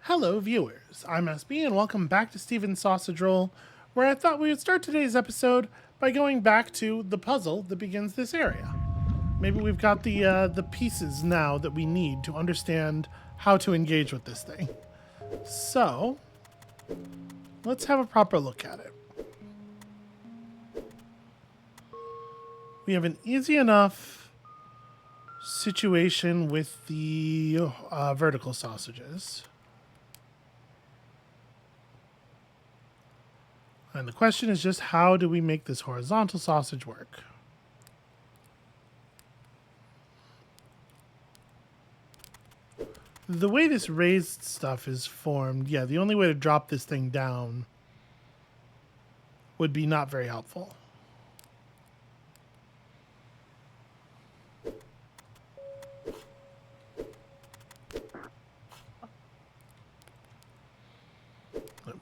Hello, viewers. I'm SB, and welcome back to Steven's Sausage Roll, where I thought we would start today's episode by going back to the puzzle that begins this area. Maybe we've got the pieces now that we need to understand how to engage with this thing. So, let's have a proper look at it. We have an easy enough situation with the vertical sausages. And the question is just how do we make this horizontal sausage work? The way this raised stuff is formed, yeah, the only way to drop this thing down would be not very helpful.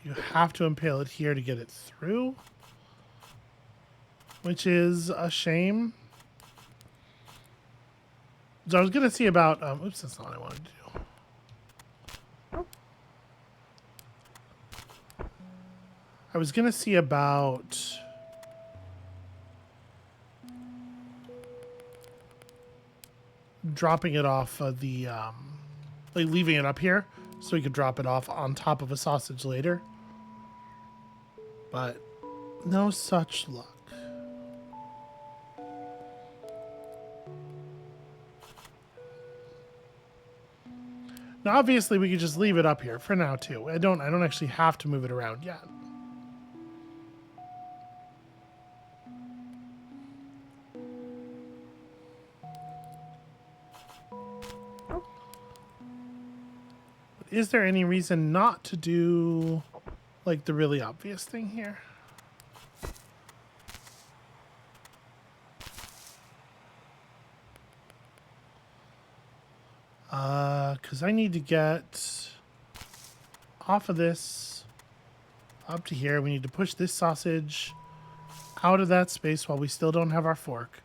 You have to impale it here to get it through, which is a shame. So I was going to see about... oops, that's not what I wanted to do. I was going to see about... dropping it off of the... like leaving it up here so we could drop it off on top of a sausage later. But no such luck. Now, obviously, we could just leave it up here for now too. I don't actually have to move it around yet. But is there any reason not to do like the really obvious thing here? Because I need to get off of this up to here. We need to push this sausage out of that space while we still don't have our fork.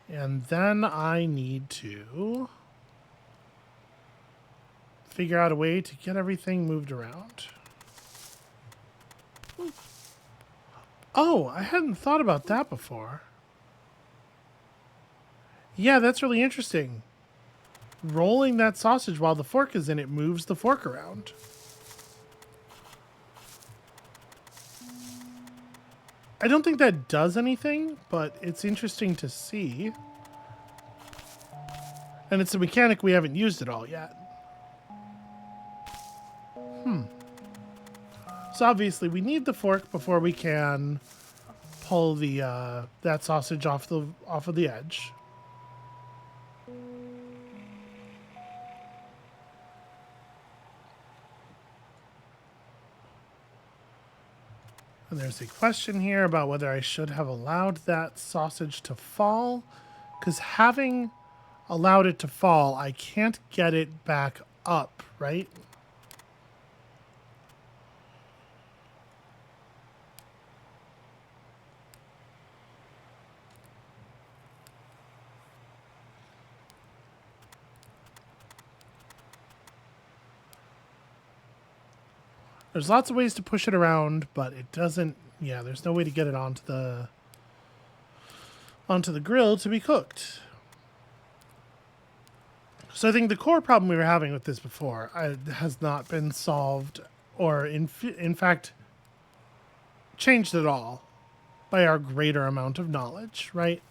And then I need to figure out a way to get everything moved around. Oh, I hadn't thought about that before. Yeah, that's really interesting. Rolling that sausage while the fork is in it moves the fork around. I don't think that does anything, but it's interesting to see. And it's a mechanic we haven't used at all yet. So obviously we need the fork before we can pull the that sausage off of the edge. And there's a question here about whether I should have allowed that sausage to fall, because having allowed it to fall, I can't get it back up, right? There's lots of ways to push it around, but it doesn't... Yeah, there's no way to get it onto the grill to be cooked. So I think the core problem we were having with this before has not been solved, or in fact changed at all by our greater amount of knowledge, right?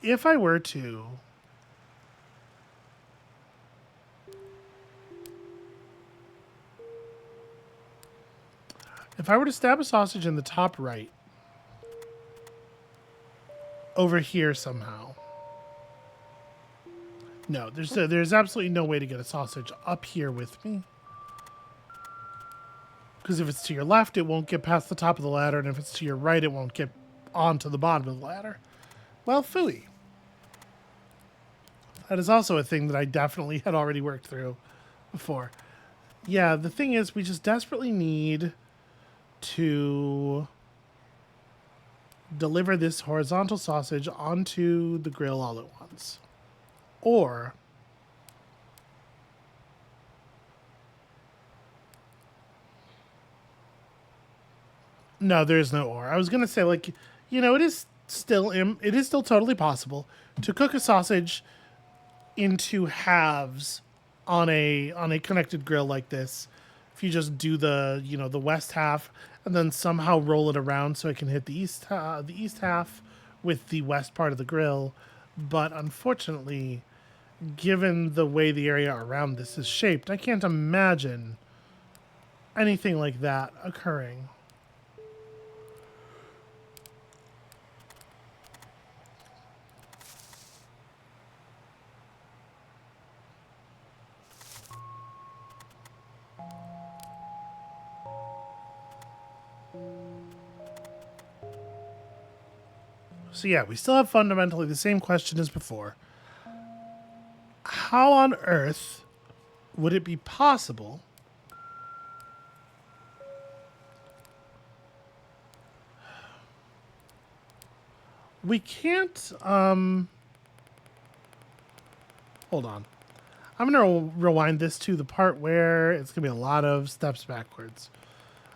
If I were to... If I were to stab a sausage in the top right, over here somehow. No, there's absolutely no way to get a sausage up here with me. Because if it's to your left, it won't get past the top of the ladder, and if it's to your right, it won't get onto the bottom of the ladder. Well, phooey. That is also a thing that I definitely had already worked through before. Yeah, the thing is, we just desperately need to deliver this horizontal sausage onto the grill all at once. Or No, there is no or. I was gonna say, like, it is still totally possible to cook a sausage into halves on a connected grill like this. If you just do the west half and then somehow roll it around so it can hit the east half with the west part of the grill, but unfortunately, given the way the area around this is shaped, I can't imagine anything like that occurring. So yeah, we still have fundamentally the same question as before. How on earth would it be possible we can't hold on. I'm going to rewind this to the part where it's going to be a lot of steps backwards.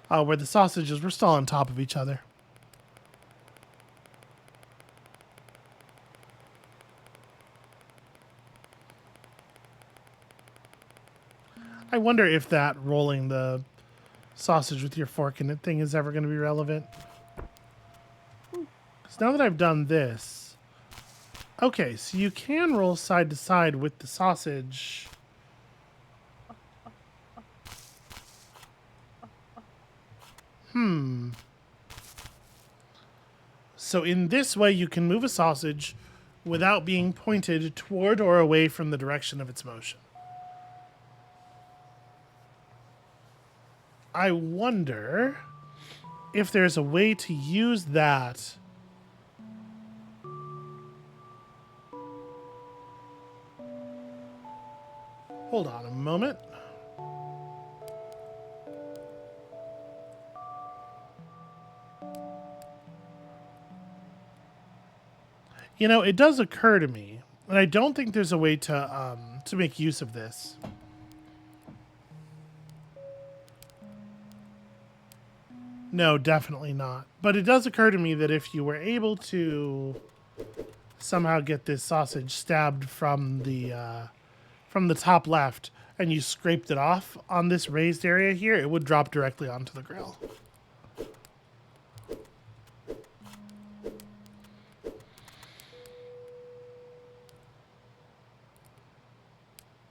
Where the sausages were still on top of each other. I wonder if that rolling the sausage with your fork in it thing is ever going to be relevant. Because now that I've done this... Okay, so you can roll side to side with the sausage. So in this way, you can move a sausage without being pointed toward or away from the direction of its motion. I wonder if there's a way to use that Hold on a moment. It does occur to me, and I don't think there's a way to make use of this. No, definitely not. But it does occur to me that if you were able to somehow get this sausage stabbed from the top left and you scraped it off on this raised area here, it would drop directly onto the grill.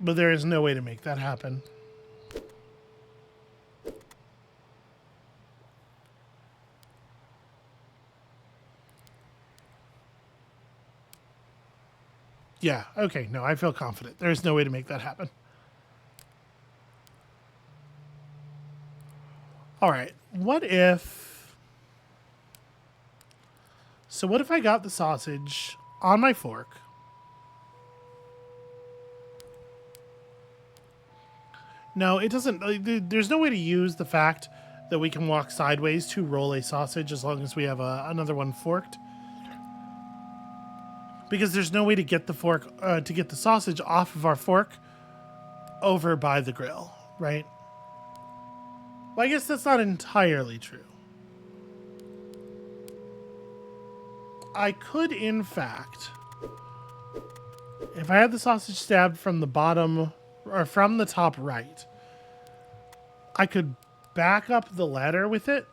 But there is no way to make that happen. Yeah, okay, no, I feel confident. There's no way to make that happen. All right, what if... So what if I got the sausage on my fork? No, it doesn't... There's no way to use the fact that we can walk sideways to roll a sausage as long as we have another one forked. Because there's no way to get the sausage off of our fork over by the grill, right? Well, I guess that's not entirely true. I could, in fact, if I had the sausage stabbed from the bottom or from the top right, I could back up the ladder with it.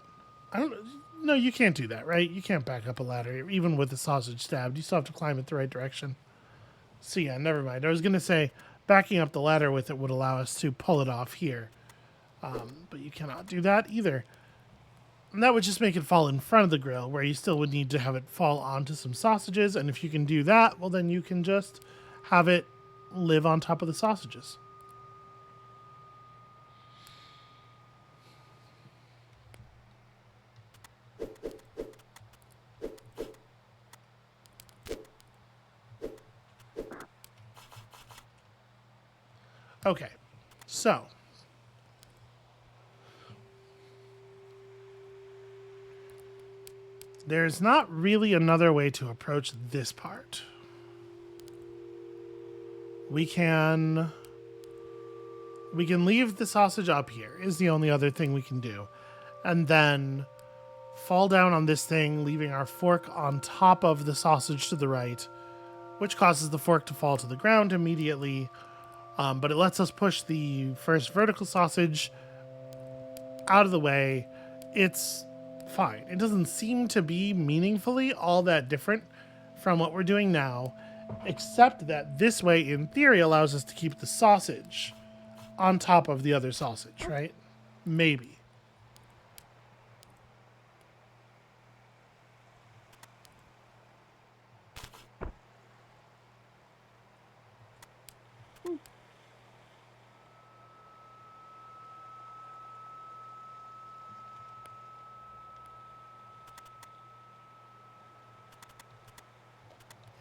No, you can't do that, right? You can't back up a ladder, even with the sausage stabbed. You still have to climb it the right direction. So yeah, never mind. I was going to say backing up the ladder with it would allow us to pull it off here. But you cannot do that either. And that would just make it fall in front of the grill, where you still would need to have it fall onto some sausages. And if you can do that, well, then you can just have it live on top of the sausages. Okay, so there's not really another way to approach this part. We can leave the sausage up here is the only other thing we can do. And then fall down on this thing, leaving our fork on top of the sausage to the right, which causes the fork to fall to the ground immediately. But it lets us push the first vertical sausage out of the way. It's fine. It doesn't seem to be meaningfully all that different from what we're doing now, except that this way, in theory, allows us to keep the sausage on top of the other sausage, right? Maybe.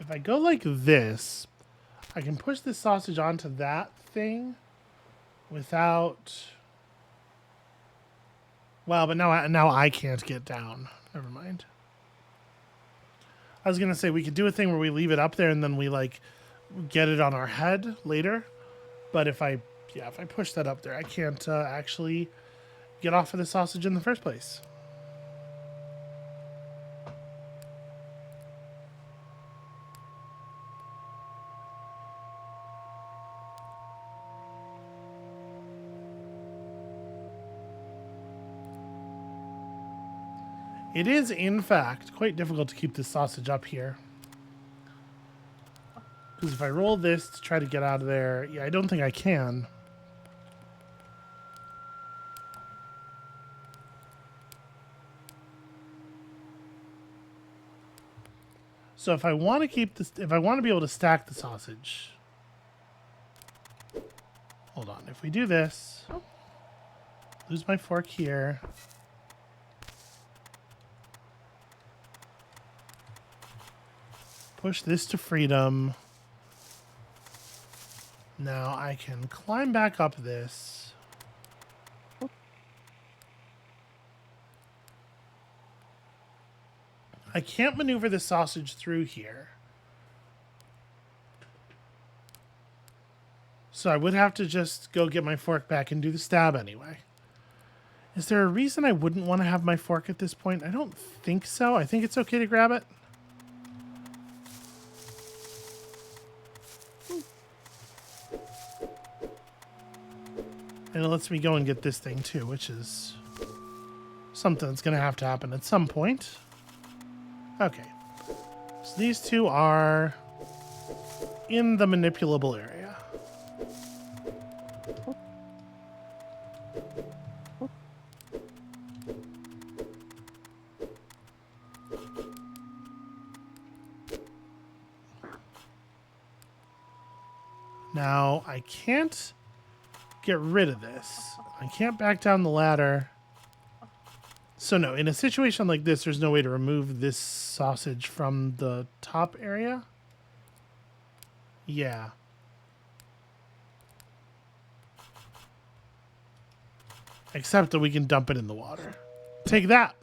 If I go like this, I can push this sausage onto that thing without... Well, but now I can't get down. Never mind. I was going to say we could do a thing where we leave it up there and then we, like, get it on our head later. But if I push that up there, I can't actually get off of the sausage in the first place. It is, in fact, quite difficult to keep this sausage up here. Because if I roll this to try to get out of there, yeah, I don't think I can. So if I want to keep this, if I want to be able to stack the sausage, hold on. If we do this, lose my fork here. Push this to freedom. Now I can climb back up this. I can't maneuver the sausage through here. So I would have to just go get my fork back and do the stab anyway. Is there a reason I wouldn't want to have my fork at this point? I don't think so. I think it's okay to grab it. And it lets me go and get this thing too, which is something that's going to happen at some point. Okay. So these two are in the manipulable area. Now, I can't get rid of this. I can't back down the ladder. So no, in a situation like this, there's no way to remove this sausage from the top area. Yeah. Except that we can dump it in the water. Take that.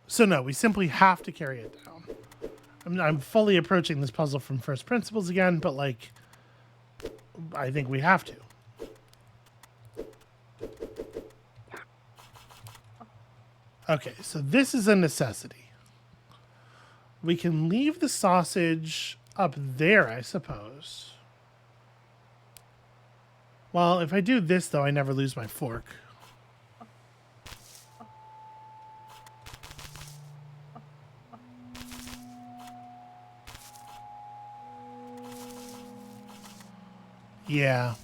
So no, we simply have to carry it down. I'm fully approaching this puzzle from first principles again, but, like, I think we have to. Okay, so this is a necessity. We can leave the sausage up there, I suppose. Well, if I do this, though, I never lose my fork. Yeah.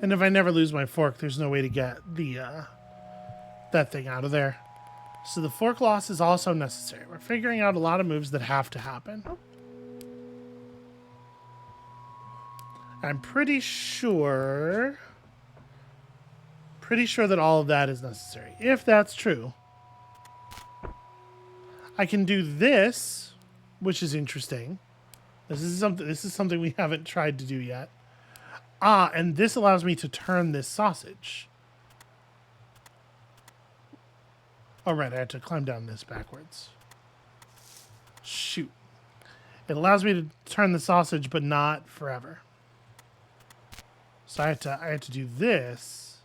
And if I never lose my fork, there's no way to get the that thing out of there. So the fork loss is also necessary. We're figuring out a lot of moves that have to happen. I'm pretty sure that all of that is necessary. If that's true, I can do this, which is interesting. This is something we haven't tried to do yet. Ah, and this allows me to turn this sausage. Oh, right, I had to climb down this backwards. Shoot. It allows me to turn the sausage, but not forever. So I had to do this.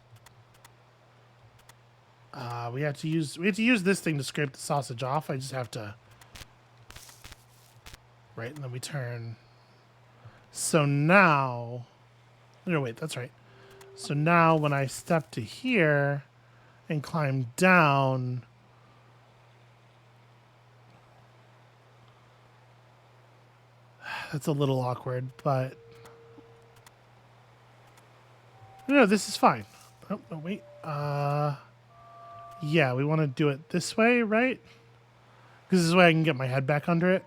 We have to use this thing to scrape the sausage off. I just have to, right, and then we turn. So now, no, wait, that's right. So now when I step to here and climb down, that's a little awkward, but no, this is fine. Oh, no, wait. Yeah, we want to do it this way, right? Because this is way I can get my head back under it.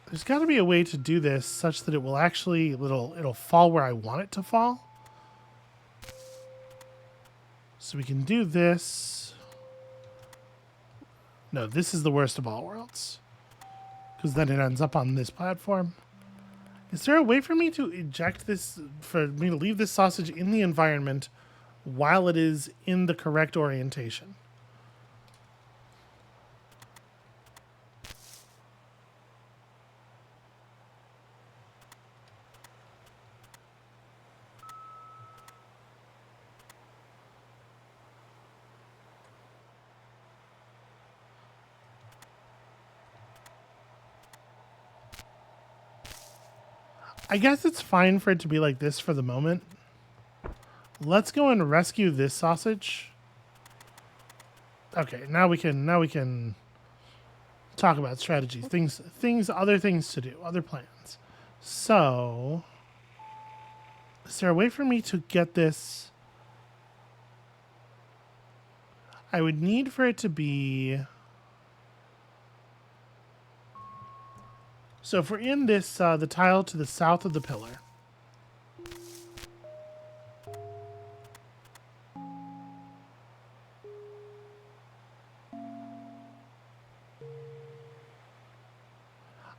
There's got to be a way to do this such that it will actually, it'll fall where I want it to fall. So we can do this. No, this is the worst of all worlds. Because then it ends up on this platform. Is there a way for me to eject this, for me to leave this sausage in the environment while it is in the correct orientation? I guess it's fine for it to be like this for the moment. Let's go and rescue this sausage. Okay, now we can talk about strategy. Other things to do, other plans. So, is there a way for me to get this? I would need for it to be. So if we're in this, the tile to the south of the pillar.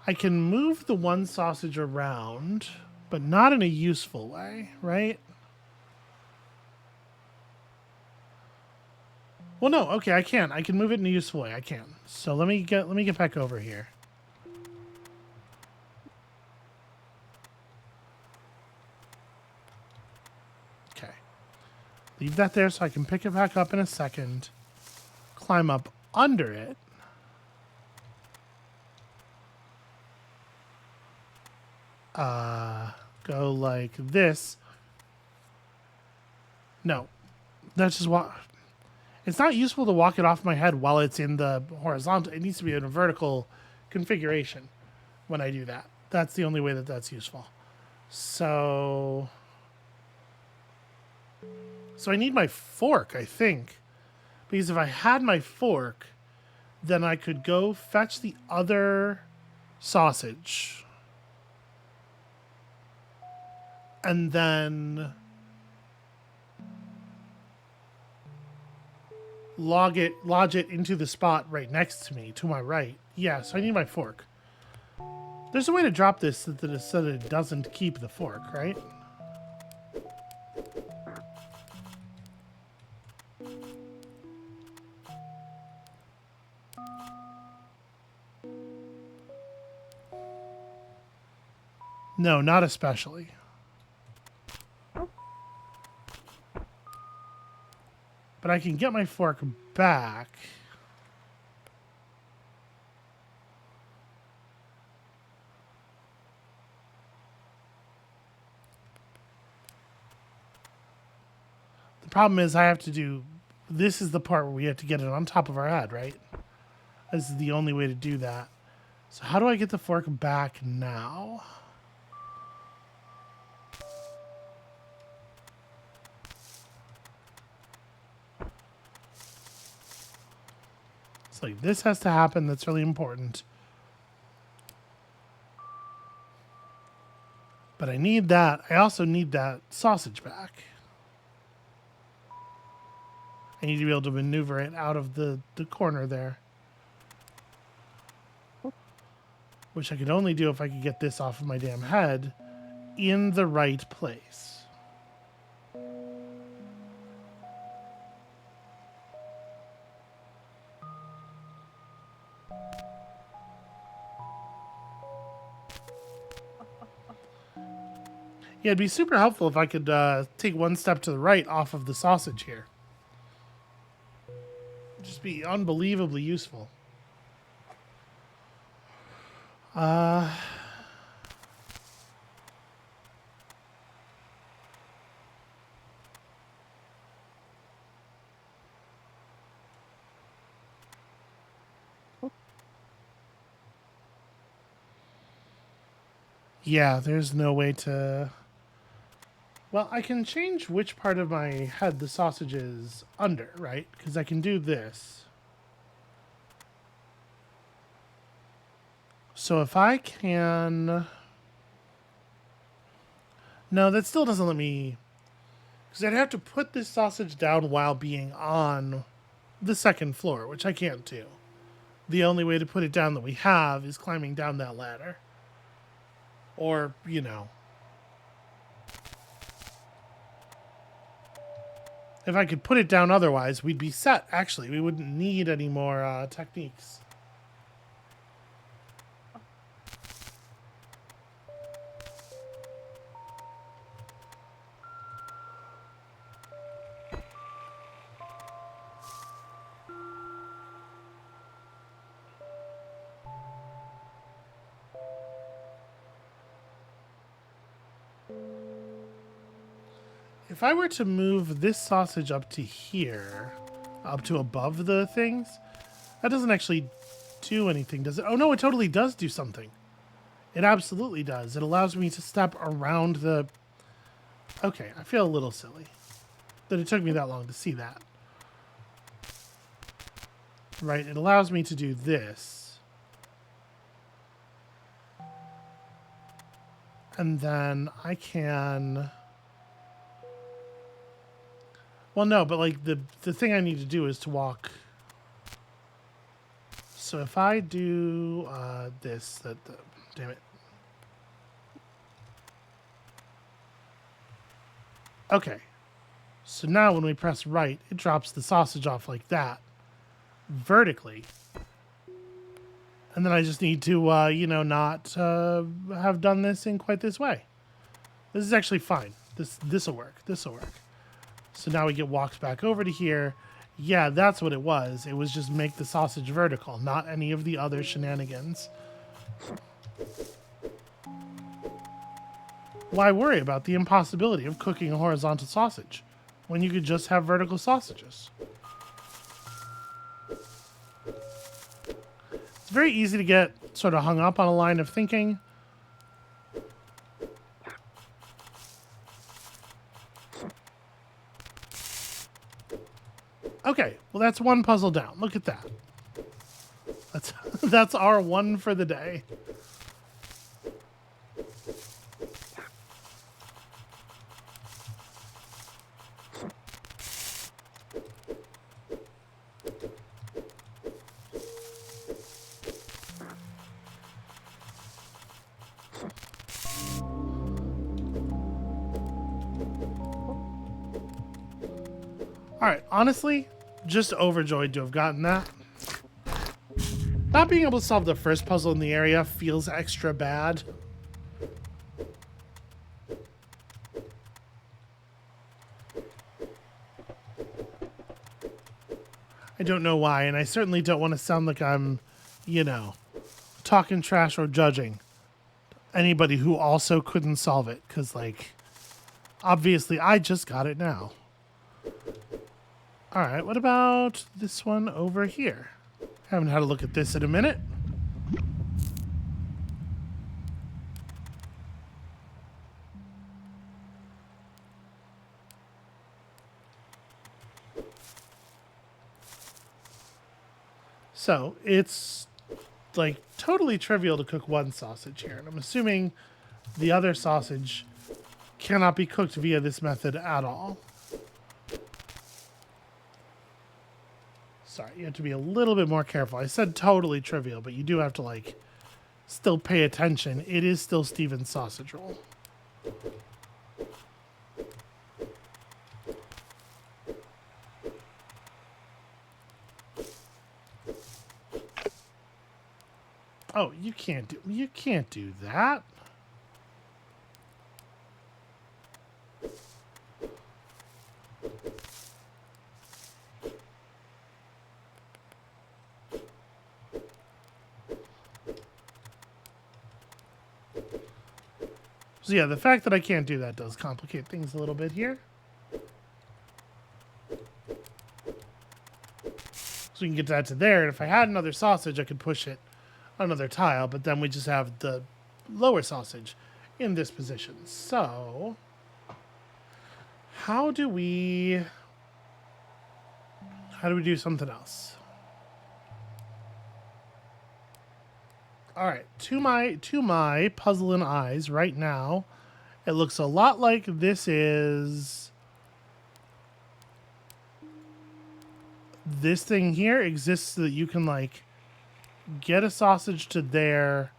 I can move the one sausage around, but not in a useful way, right? Well, no, okay, I can. I can move it in a useful way. I can. So let me get back over here. Okay. Leave that there so I can pick it back up in a second. Climb up under it. Go like this. No. That's just what... It's not useful to walk it off my head while it's in the horizontal. It needs to be in a vertical configuration when I do that. That's the only way that that's useful. So I need my fork, I think. Because if I had my fork, then I could go fetch the other sausage. And then lodge it into the spot right next to me, to my right. Yeah, so I need my fork. There's a way to drop this so that it doesn't keep the fork, right? No, not especially. But I can get my fork back. The problem is I have to do... This is the part where we have to get it on top of our head, right? This is the only way to do that. So how do I get the fork back now? It's like this has to happen. That's really important. But I need that. I also need that sausage back. I need to be able to maneuver it out of the corner there. Which I could only do if I could get this off of my damn head in the right place. Yeah, it'd be super helpful if I could take one step to the right off of the sausage here. It'd just be unbelievably useful. Yeah, there's no way to... Well, I can change which part of my head the sausage is under, right? Because I can do this. So if I can... No, that still doesn't let me... Because I'd have to put this sausage down while being on the second floor, which I can't do. The only way to put it down that we have is climbing down that ladder. Or, you know... If I could put it down otherwise, we'd be set, actually. We wouldn't need any more techniques. If I were to move this sausage up to here, up to above the things, that doesn't actually do anything, does it? Oh no, it totally does do something. It absolutely does. It allows me to step around the... Okay, I feel a little silly that it took me that long to see that. Right, it allows me to do this. And then I can... Well, no, but like the thing I need to do is to walk. So if I do this, damn it. Okay. So now when we press right, it drops the sausage off like that, vertically. And then I just need to, you know, not have done this in quite this way. This is actually fine. This'll work. This'll work. So now we get walked back over to here. Yeah, that's what it was. It was just make the sausage vertical, not any of the other shenanigans. Why worry about the impossibility of cooking a horizontal sausage when you could just have vertical sausages? It's very easy to get sort of hung up on a line of thinking. Okay, well that's one puzzle down. Look at that. That's our one for the day. All right, honestly, just overjoyed to have gotten that. Not being able to solve the first puzzle in the area feels extra bad. I don't know why, and I certainly don't want to sound like I'm, you know, talking trash or judging anybody who also couldn't solve it, because, like, obviously I just got it now. All right, what about this one over here? Haven't had a look at this in a minute. So it's like totally trivial to cook one sausage here. And I'm assuming the other sausage cannot be cooked via this method at all. Sorry, you have to be a little bit more careful. I said totally trivial, but you do have to, like, still pay attention. It is still Steven's sausage roll. Oh, you can't do that. So yeah, the fact that I can't do that does complicate things a little bit here. So we can get that to there, and if I had another sausage, I could push it another tile, but then we just have the lower sausage in this position. So how do we do something else? All right, to my puzzling eyes right now, it looks a lot like this thing here exists so that you can like get a sausage to there,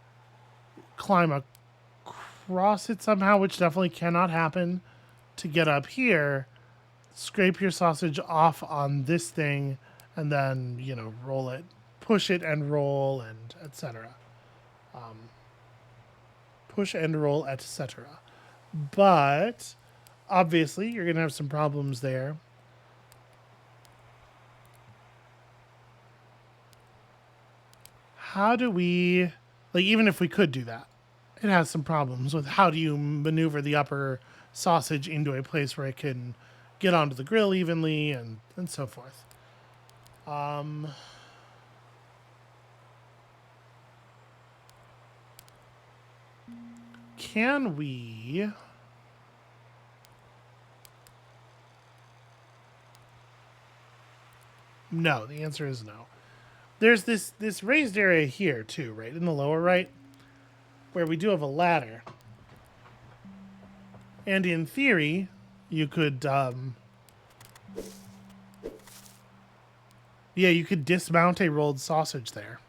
climb across it somehow, which definitely cannot happen, to get up here, scrape your sausage off on this thing, and then, you know, roll it, push it and roll, and etc. Push and roll, etc. But obviously, you're going to have some problems there. How do we, like, even if we could do that, it has some problems with how do you maneuver the upper sausage into a place where it can get onto the grill evenly and so forth. Can we... No, the answer is no. There's this raised area here too, right? In the lower right, where we do have a ladder. And in theory, you could, yeah, you could dismount a rolled sausage there.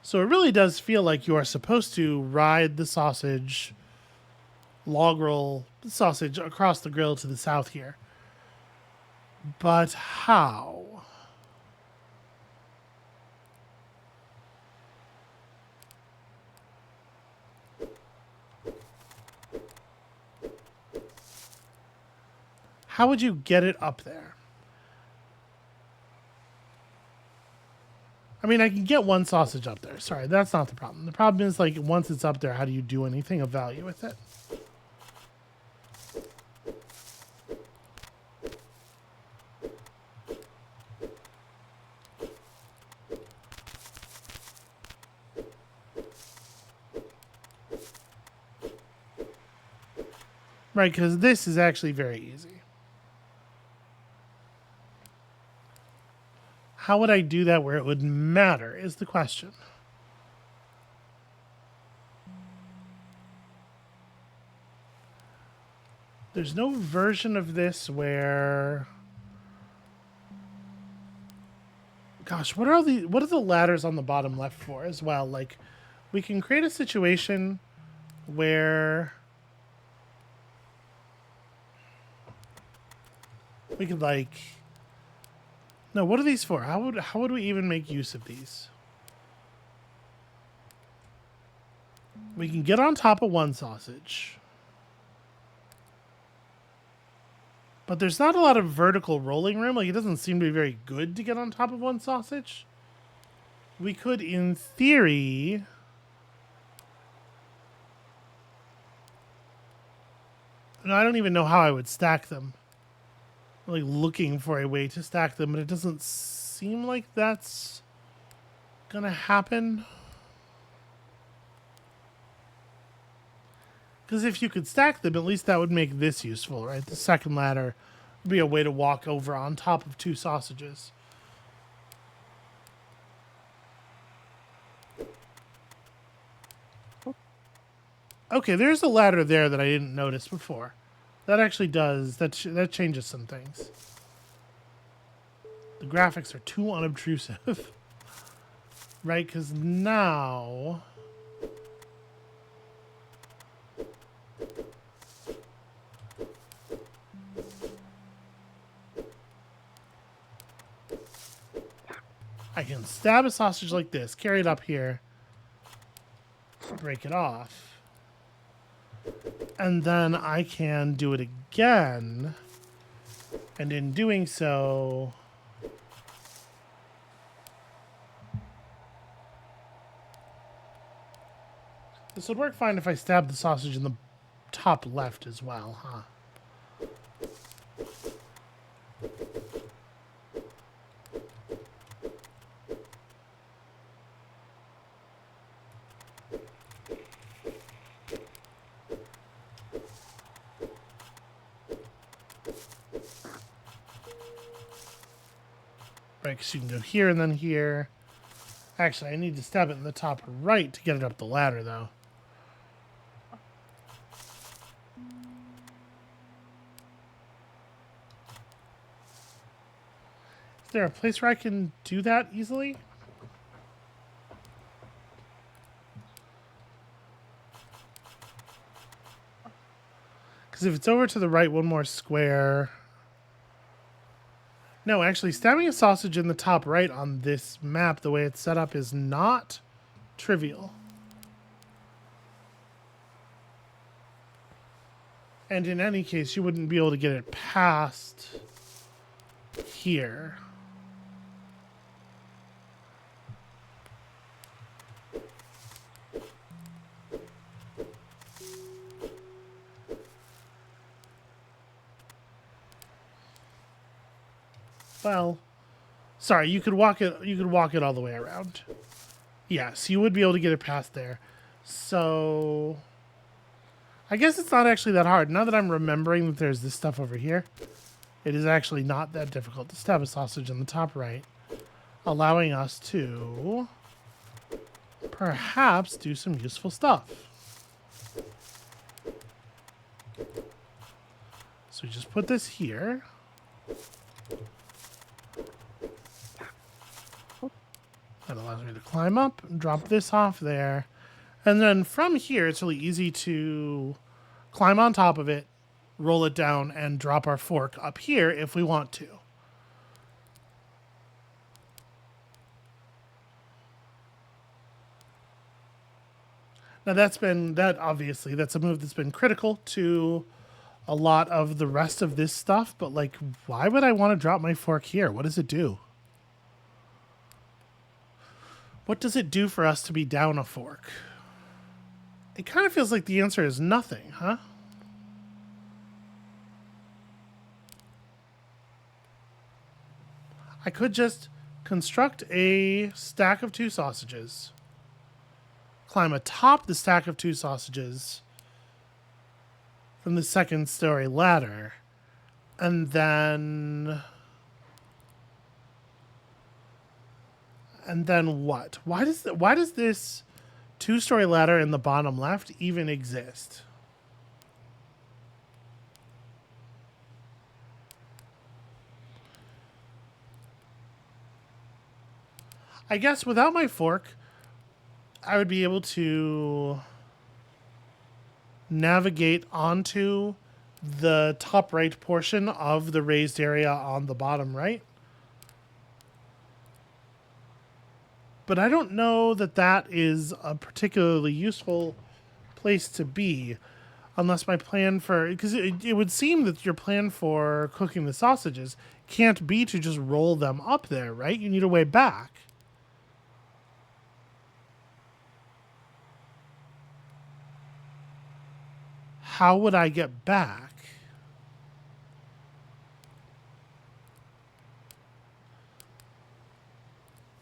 So it really does feel like you are supposed to ride the sausage, log roll sausage across the grill to the south here. But how? How would you get it up there? I mean, I can get one sausage up there. Sorry, that's not the problem. The problem is, like, once it's up there, how do you do anything of value with it? Right, because this is actually very easy. How would I do that where it would matter is the question. There's no version of this where... Gosh, what are the ladders on the bottom left for as well? Like, we can create a situation where we could, like... No, what are these for? How would we even make use of these? We can get on top of one sausage. But there's not a lot of vertical rolling room. Like, it doesn't seem to be very good to get on top of one sausage. We could, in theory... No, I don't even know how I would stack them. I'm, like, looking for a way to stack them, but it doesn't seem like that's gonna happen. Because if you could stack them, at least that would make this useful, right? The second ladder would be a way to walk over on top of two sausages. Okay, there's a ladder there that I didn't notice before. That actually does, that changes some things. The graphics are too unobtrusive. Right, because now... I can stab a sausage like this, carry it up here, break it off. And then I can do it again. And in doing so... This would work fine if I stabbed the sausage in the top left as well, huh? Right, because you can go here and then here. Actually, I need to stab it in the top right to get it up the ladder, though. Is there a place where I can do that easily? Because if it's over to the right one more square... No, actually, stabbing a sausage in the top right on this map, the way it's set up, is not trivial. And in any case, you wouldn't be able to get it past here. Well, sorry, you could walk it all the way around. Yes, you would be able to get it past there. So I guess it's not actually that hard. Now that I'm remembering that there's this stuff over here, it is actually not that difficult to stab a sausage in the top right, allowing us to perhaps do some useful stuff. So we just put this here. That allows me to climb up and drop this off there. And then from here, it's really easy to climb on top of it, roll it down, and drop our fork up here if we want to. Now obviously, that's a move that's been critical to a lot of the rest of this stuff, but like, why would I want to drop my fork here? What does it do? What does it do for us to be down a fork? It kind of feels like the answer is nothing, huh? I could just construct a stack of 2 sausages, climb atop the stack of 2 sausages from the second story ladder, and then what? Why does this 2-story ladder in the bottom left even exist? I guess without my fork, I would be able to navigate onto the top right portion of the raised area on the bottom right. But I don't know that that is a particularly useful place to be, unless my plan for... Because it would seem that your plan for cooking the sausages can't be to just roll them up there, right? You need a way back. How would I get back?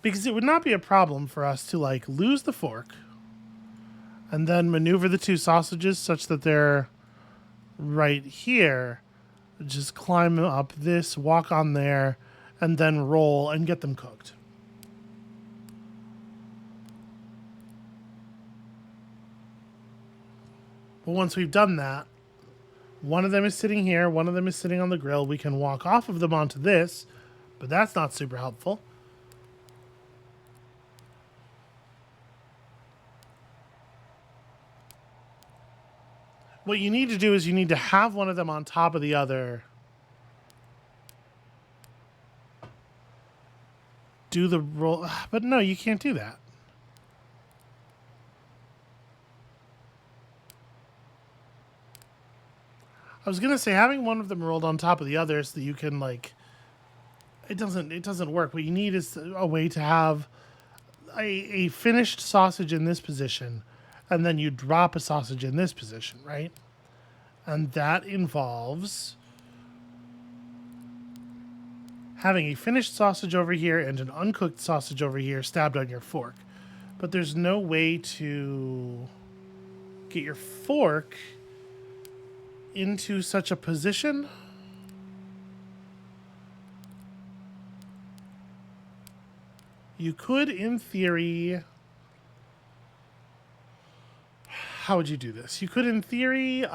Because it would not be a problem for us to, like, lose the fork and then maneuver the 2 sausages such that they're right here. Just climb up this, walk on there, and then roll and get them cooked. But once we've done that, one of them is sitting here, one of them is sitting on the grill. We can walk off of them onto this, but that's not super helpful. What you need to do is you need to have one of them on top of the other. Do the roll. But no, you can't do that. I was going to say having one of them rolled on top of the other so that you can, like... It doesn't work. What you need is a way to have a finished sausage in this position, and then you drop a sausage in this position, right? And that involves having a finished sausage over here and an uncooked sausage over here stabbed on your fork. But there's no way to get your fork into such a position. You could, in theory... How would you do this? You could, in theory...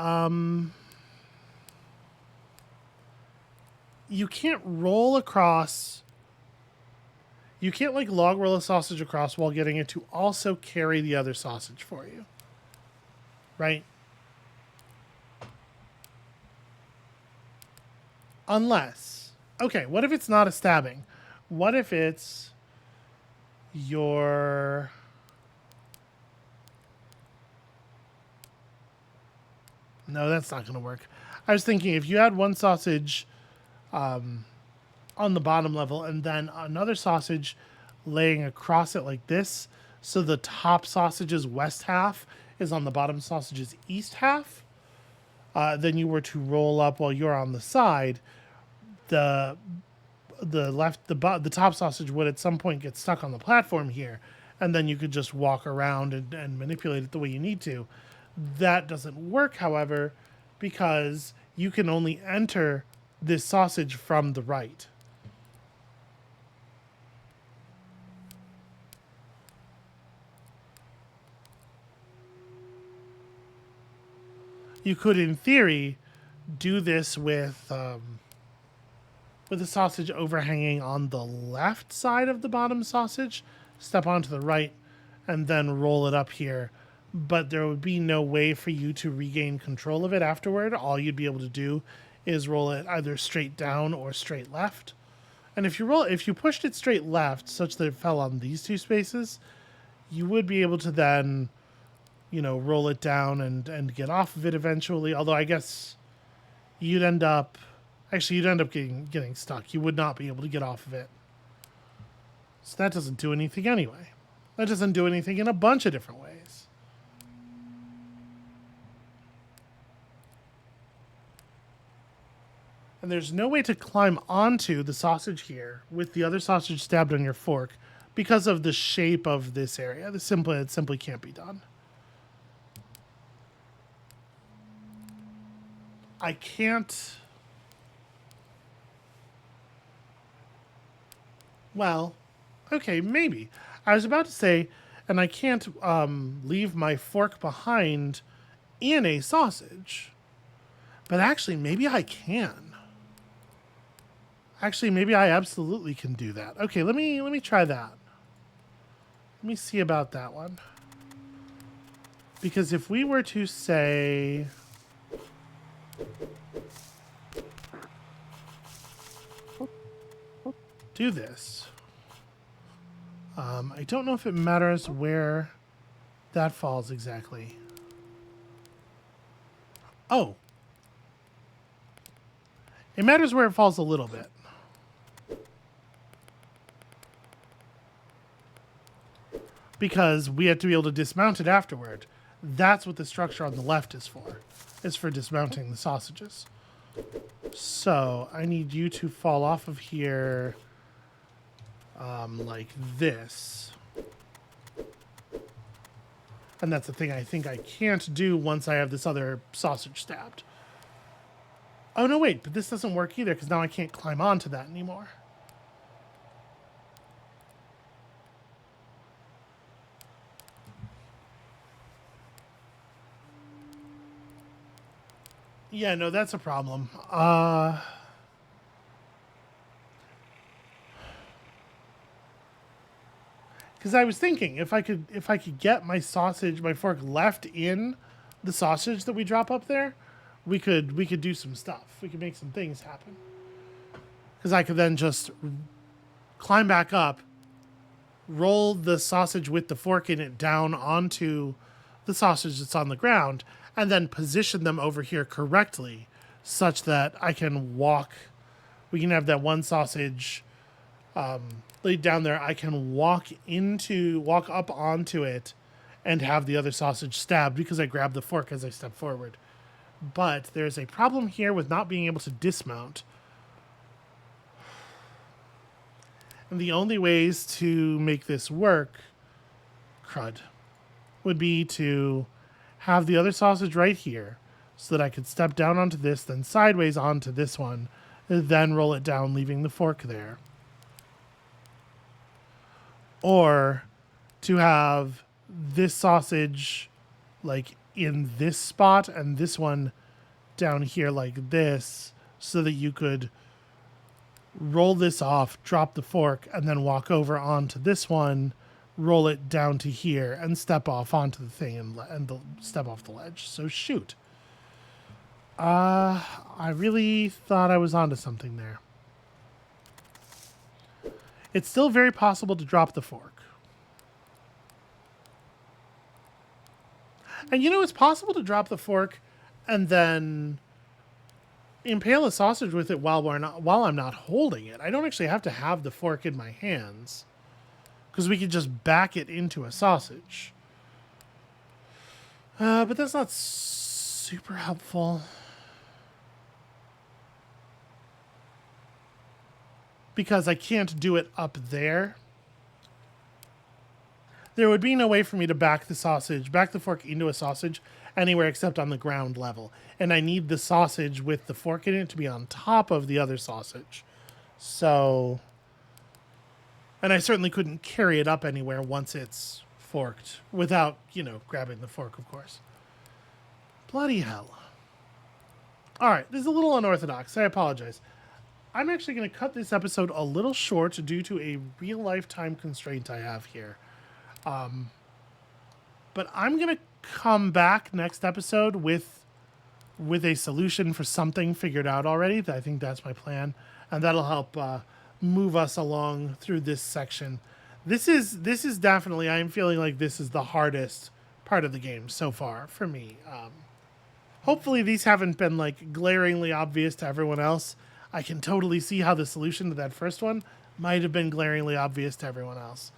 you can't roll across... You can't, like, log roll a sausage across while getting it to also carry the other sausage for you. Right? Unless... Okay, what if it's not a stabbing? What if it's your... No, that's not going to work. I was thinking if you had one sausage on the bottom level and then another sausage laying across it like this, so the top sausage's west half is on the bottom sausage's east half, then you were to roll up while you're on the side, the top sausage would at some point get stuck on the platform here, and then you could just walk around and manipulate it the way you need to. That doesn't work, however, because you can only enter this sausage from the right. You could, in theory, do this with the sausage overhanging on the left side of the bottom sausage, step onto the right, and then roll it up here. But there would be no way for you to regain control of it afterward. All you'd be able to do is roll it either straight down or straight left. And if you pushed it straight left such that it fell on these two spaces, you would be able to then, roll it down and get off of it eventually. Although I guess you'd end up getting stuck. You would not be able to get off of it. So that doesn't do anything anyway. That doesn't do anything in a bunch of different ways. And there's no way to climb onto the sausage here with the other sausage stabbed on your fork because of the shape of this area. It simply can't be done. I can't... Well, okay, maybe. I was about to say, and I can't leave my fork behind in a sausage. But actually, maybe I can. Actually, maybe I absolutely can do that. Okay, let me try that. Let me see about that one. Because if we were to say... do this. I don't know if it matters where that falls exactly. Oh. It matters where it falls a little bit. Because we have to be able to dismount it afterward. That's what the structure on the left is for. It's for dismounting the sausages. So I need you to fall off of here like this. And that's the thing I think I can't do once I have this other sausage stabbed. Oh, no, wait, but this doesn't work either because now I can't climb onto that anymore. Yeah, no, that's a problem. Because I was thinking if I could get my fork left in the sausage that we drop up there, we could do some stuff. We could make some things happen. Because I could then just climb back up, roll the sausage with the fork in it down onto the sausage that's on the ground, and then position them over here correctly such that I can walk. We can have that one sausage laid down there. I can walk up onto it and have the other sausage stabbed because I grabbed the fork as I step forward. But there's a problem here with not being able to dismount. And the only ways to make this work, crud, would be to have the other sausage right here so that I could step down onto this, then sideways onto this one, and then roll it down, leaving the fork there. Or to have this sausage like in this spot and this one down here like this, so that you could roll this off, drop the fork, and then walk over onto this one, roll it down to here, and step off onto the thing and step off the ledge. So shoot. I really thought I was onto something there. It's still very possible to drop the fork. And you know, it's possible to drop the fork and then impale a sausage with it while I'm not holding it. I don't actually have to have the fork in my hands, because we could just back it into a sausage. But that's not super helpful, because I can't do it up there. There would be no way for me to back the fork into a sausage anywhere except on the ground level. And I need the sausage with the fork in it to be on top of the other sausage. So, and I certainly couldn't carry it up anywhere once it's forked without, grabbing the fork, of course. Bloody hell. All right, this is a little unorthodox. I apologize. I'm actually going to cut this episode a little short due to a real life time constraint I have here. But I'm going to come back next episode with a solution for something figured out already. I think that's my plan. And that'll help move us along through this section. This is definitely, I'm feeling like this is the hardest part of the game so far for me. Hopefully these haven't been like glaringly obvious to everyone else. I can totally see how the solution to that first one might have been glaringly obvious to everyone else.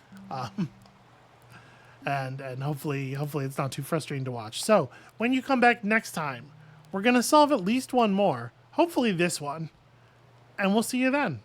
And hopefully it's not too frustrating to watch. So when you come back next time, we're going to solve at least one more, hopefully this one, and we'll see you then.